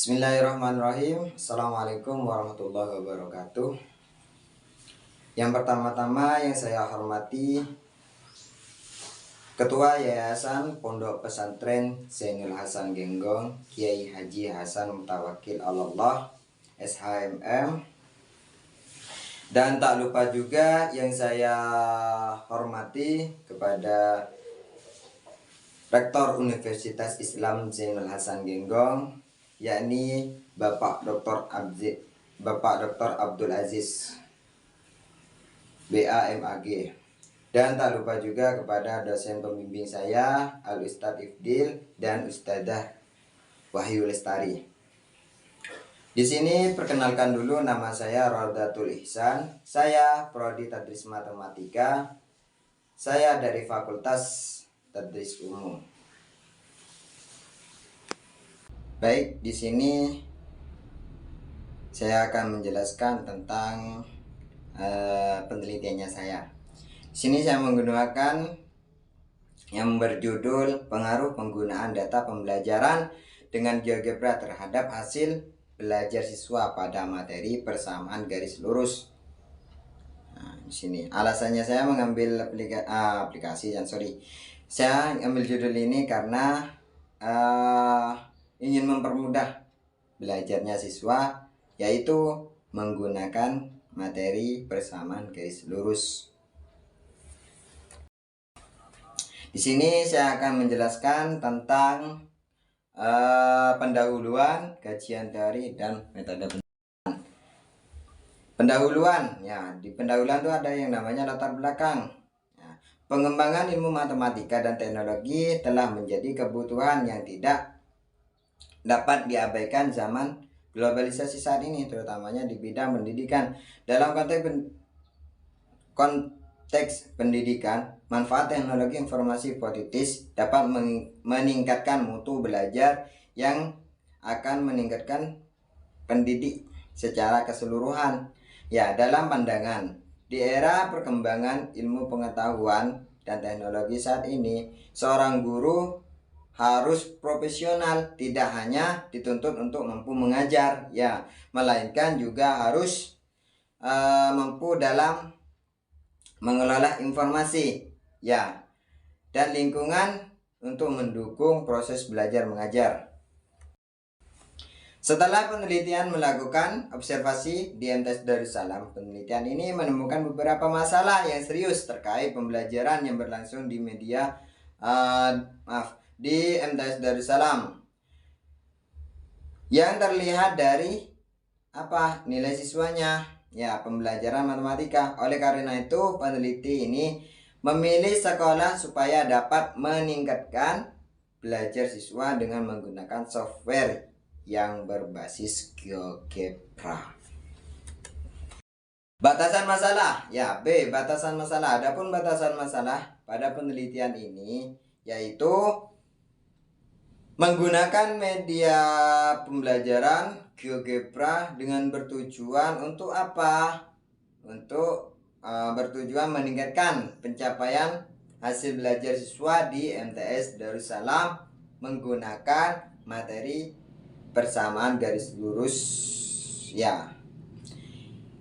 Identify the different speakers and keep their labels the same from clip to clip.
Speaker 1: Bismillahirrahmanirrahim. Assalamualaikum warahmatullahi wabarakatuh. Yang pertama-tama yang saya hormati Ketua Yayasan Pondok Pesantren Zainul Hasan Genggong, Kiai Haji Hasan Mutawakil Allah, SHMM. Dan tak lupa juga yang saya hormati kepada Rektor Universitas Islam Zainul Hasan Genggong, yakni Bapak Dr. Abdul Aziz BAMAG. Dan tak lupa juga kepada dosen pembimbing saya Al Ustadz Ifdil dan Ustadzah Wahyu Lestari. Di sini perkenalkan dulu, nama saya Rodatul Ihsan. Saya prodi Tadris Matematika. Saya dari Fakultas Tadris Umum. Baik, di sini saya akan menjelaskan tentang penelitiannya saya. Di sini saya menggunakan yang berjudul pengaruh penggunaan data pembelajaran dengan GeoGebra terhadap hasil belajar siswa pada materi persamaan garis lurus. Nah, di sini alasannya saya mengambil Saya ambil judul ini karena ingin mempermudah belajarnya siswa, yaitu menggunakan materi persamaan garis lurus. Di sini saya akan menjelaskan tentang pendahuluan, kajian teori, dan metode penelitian. Pendahuluan, ya, di pendahuluan itu ada yang namanya latar belakang. Pengembangan ilmu matematika dan teknologi telah menjadi kebutuhan yang tidak dapat diabaikan zaman globalisasi saat ini, terutamanya di bidang pendidikan. Dalam konteks pendidikan, manfaat teknologi informasi hipotetis dapat meningkatkan mutu belajar yang akan meningkatkan pendidik secara keseluruhan. Ya, dalam pandangan, di era perkembangan ilmu pengetahuan dan teknologi saat ini, seorang guru harus profesional, tidak hanya dituntut untuk mampu mengajar, ya, melainkan juga harus mampu dalam mengelola informasi, ya, dan lingkungan untuk mendukung proses belajar mengajar. Setelah penelitian melakukan observasi di MTS Darussalam, penelitian ini menemukan beberapa masalah yang serius terkait pembelajaran yang berlangsung di di MTS Darussalam. Yang terlihat dari nilai siswanya, ya, pembelajaran matematika. Oleh karena itu, peneliti ini memilih sekolah supaya dapat meningkatkan belajar siswa dengan menggunakan software yang berbasis GeoGebra. Batasan masalah, ya, B. Batasan masalah. Adapun batasan masalah pada penelitian ini yaitu menggunakan media pembelajaran GeoGebra dengan bertujuan untuk apa? Untuk bertujuan meningkatkan pencapaian hasil belajar siswa di MTS Darussalam menggunakan materi persamaan garis lurus, ya.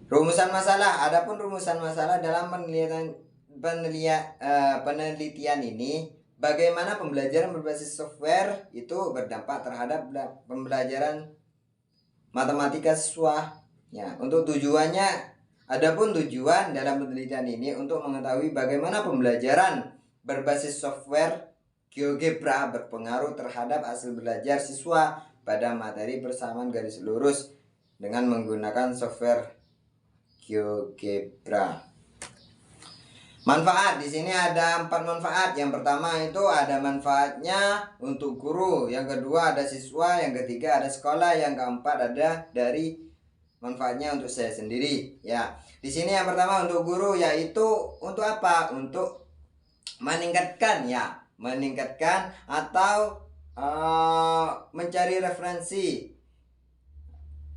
Speaker 1: Rumusan masalah. Adapun rumusan masalah dalam penelitian ini, bagaimana pembelajaran berbasis software itu berdampak terhadap pembelajaran matematika siswa. Ya, untuk tujuannya, adapun tujuan dalam penelitian ini untuk mengetahui bagaimana pembelajaran berbasis software GeoGebra berpengaruh terhadap hasil belajar siswa pada materi persamaan garis lurus dengan menggunakan software GeoGebra. Manfaat, di sini ada 4 manfaat. Yang pertama itu ada manfaatnya untuk guru, yang kedua ada siswa, yang ketiga ada sekolah, yang keempat ada dari manfaatnya untuk saya sendiri. Ya, di sini yang pertama untuk guru, yaitu untuk apa? Untuk meningkatkan atau mencari referensi.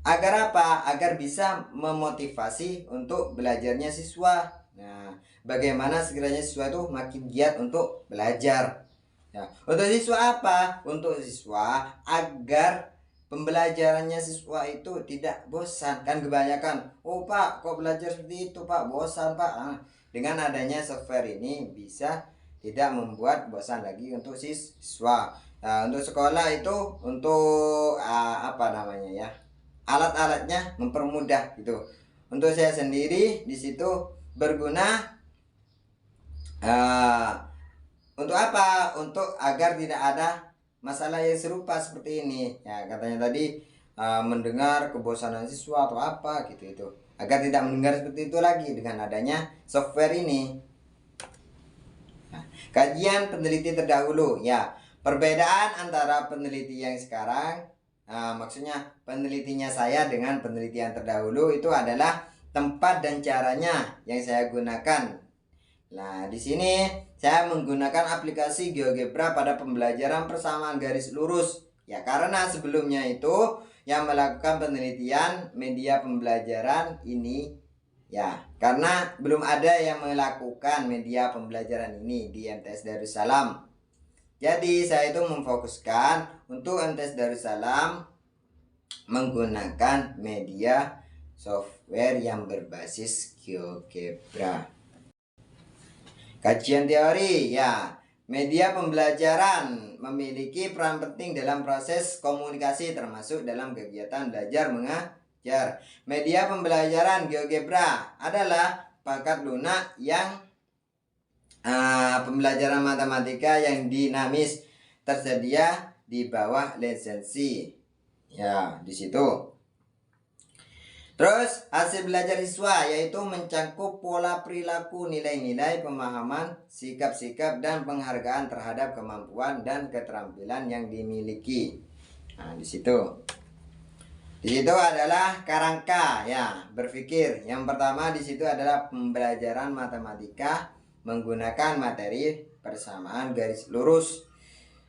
Speaker 1: Agar apa? Agar bisa memotivasi untuk belajarnya siswa. Nah, bagaimana sekiranya siswa itu makin giat untuk belajar. Ya, untuk siswa apa? Untuk siswa agar pembelajarannya siswa itu tidak bosan. Kan kebanyakan, oh Pak kok belajar seperti itu Pak, bosan Pak. Dengan adanya software ini bisa tidak membuat bosan lagi untuk siswa. Nah, untuk sekolah itu untuk apa namanya ya, alat-alatnya mempermudah gitu. Untuk saya sendiri di situ berguna untuk apa? Untuk agar tidak ada masalah yang serupa seperti ini. Ya katanya tadi mendengar kebosanan siswa atau apa gitu itu. Agar tidak mendengar seperti itu lagi dengan adanya software ini. Nah, kajian peneliti terdahulu ya. Perbedaan antara peneliti yang sekarang, maksudnya penelitinya saya dengan peneliti yang terdahulu itu adalah tempat dan caranya yang saya gunakan. Nah, di sini saya menggunakan aplikasi GeoGebra pada pembelajaran persamaan garis lurus. Ya, karena sebelumnya itu yang melakukan penelitian media pembelajaran ini ya, karena belum ada yang melakukan media pembelajaran ini di MTS Darussalam. Jadi, saya itu memfokuskan untuk MTS Darussalam menggunakan media software yang berbasis GeoGebra. Kajian teori ya, media pembelajaran memiliki peran penting dalam proses komunikasi termasuk dalam kegiatan belajar mengajar. Media pembelajaran GeoGebra adalah perangkat lunak yang pembelajaran matematika yang dinamis tersedia di bawah lisensi. Ya, di situ. Terus hasil belajar siswa yaitu mencakup pola perilaku, nilai-nilai, pemahaman, sikap-sikap, dan penghargaan terhadap kemampuan dan keterampilan yang dimiliki. Nah, di situ. Di situ adalah kerangka ya, berpikir. Yang pertama di situ adalah pembelajaran matematika menggunakan materi persamaan garis lurus.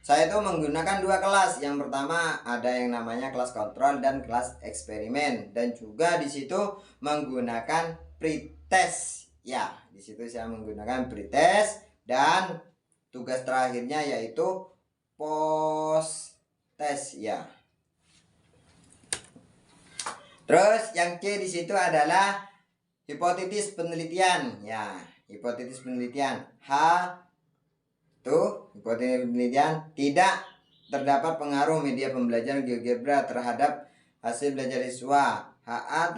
Speaker 1: Saya itu menggunakan dua kelas. Yang pertama ada yang namanya kelas kontrol dan kelas eksperimen, dan juga di situ menggunakan pretest. Ya, di situ saya menggunakan pretest dan tugas terakhirnya yaitu post test ya. Terus yang C di situ adalah hipotesis penelitian ya, hipotesis penelitian. H hipotesis penelitian, tidak terdapat pengaruh media pembelajaran GeoGebra terhadap hasil belajar siswa. HA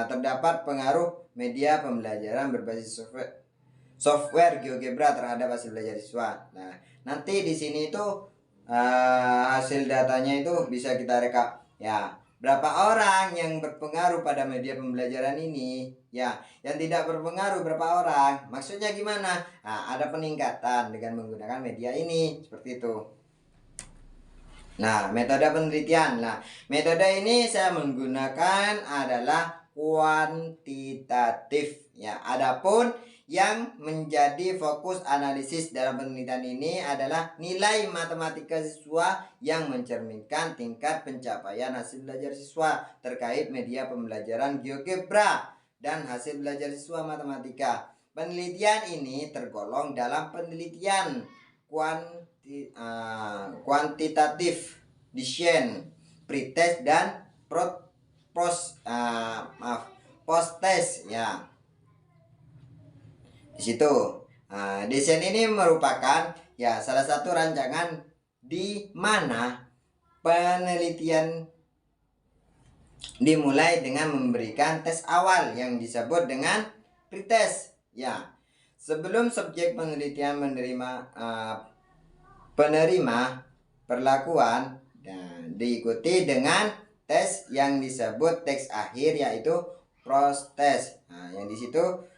Speaker 1: terdapat pengaruh media pembelajaran berbasis software GeoGebra terhadap hasil belajar siswa. Nah, nanti di sini itu hasil datanya itu bisa kita rekap ya. Berapa orang yang berpengaruh pada media pembelajaran ini? Ya, yang tidak berpengaruh berapa orang? Maksudnya gimana? Nah, ada peningkatan dengan menggunakan media ini, seperti itu. Nah, metode penelitian. Nah, metode ini saya menggunakan adalah kuantitatif. Ya, adapun yang menjadi fokus analisis dalam penelitian ini adalah nilai matematika siswa yang mencerminkan tingkat pencapaian hasil belajar siswa terkait media pembelajaran GeoGebra dan hasil belajar siswa matematika. Penelitian ini tergolong dalam penelitian kuantitatif, design, pretest, dan post test ya. Di situ desain ini merupakan ya salah satu rancangan di mana penelitian dimulai dengan memberikan tes awal yang disebut dengan pretest ya. Sebelum subjek penelitian menerima penerima perlakuan dan diikuti dengan tes yang disebut tes akhir yaitu post test. Nah, yang di situ.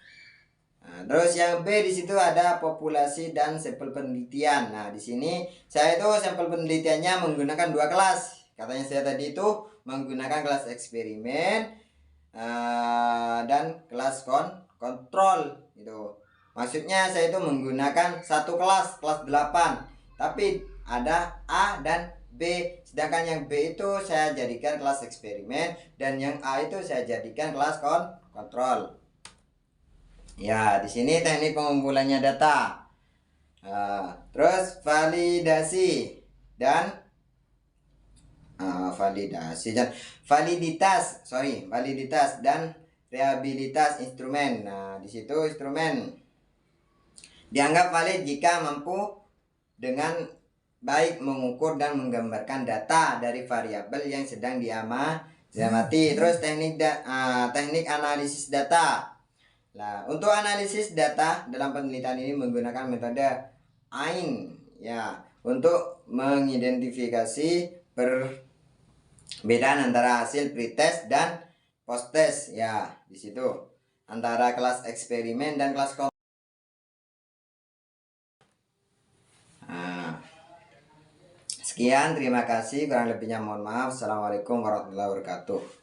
Speaker 1: Nah, terus yang B di situ ada populasi dan sampel penelitian. Nah, di sini saya itu sampel penelitiannya menggunakan dua kelas. Katanya saya tadi itu menggunakan kelas eksperimen dan kelas kontrol gitu. Maksudnya saya itu menggunakan satu kelas 8. Tapi ada A dan B. Sedangkan yang B itu saya jadikan kelas eksperimen dan yang A itu saya jadikan kelas kontrol. Ya, di sini teknik pengumpulannya data. Terus validasi dan validitas dan reliabilitas instrumen. Nah, di situ instrumen dianggap valid jika mampu dengan baik mengukur dan menggambarkan data dari variabel yang sedang diamati. Terus teknik analisis data. Nah, untuk analisis data dalam penelitian ini menggunakan metode AIN ya untuk mengidentifikasi perbedaan antara hasil pretest dan post-test ya di situ antara kelas eksperimen dan kelas kontrol. Nah, sekian, terima kasih, kurang lebihnya mohon maaf. Assalamualaikum warahmatullahi wabarakatuh.